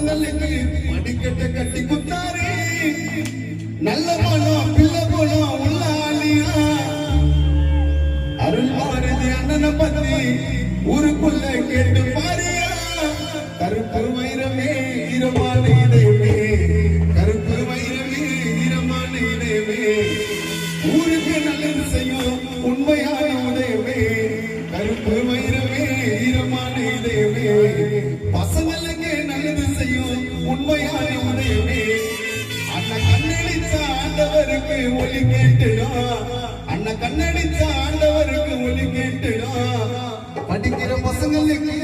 பசங்களுக்கு மடிக்கட்ட கட்டி குத்தாரே நல்ல மனம் பிள்ளை போனோம் உள்ள ஆலியா அருள் மாறுது அண்ணனை பத்தி ஊருக்குள்ள கேட்டு பாரியா கருப்பு வைரமே ஈரமான இதயமே கருப்பு வைரமே ஈரமான இதயமே ஊருக்கு நல்லது செய்யும் உண்மையான உதயமே கருப்பு வைரமே ஈரமான இதயமே பசங்களுக்கு நல்லது செய்யும் உண்மையான உதயமே அண்ணன் கண்ணடிச்ச ஆண்டவருக்கு ஒளி கேட்டுடும் அண்ணன் கண்ணடிச்ச ஆண்டவருக்கு ஒளி கேட்டுடும் படிக்கிற பசங்களுக்கு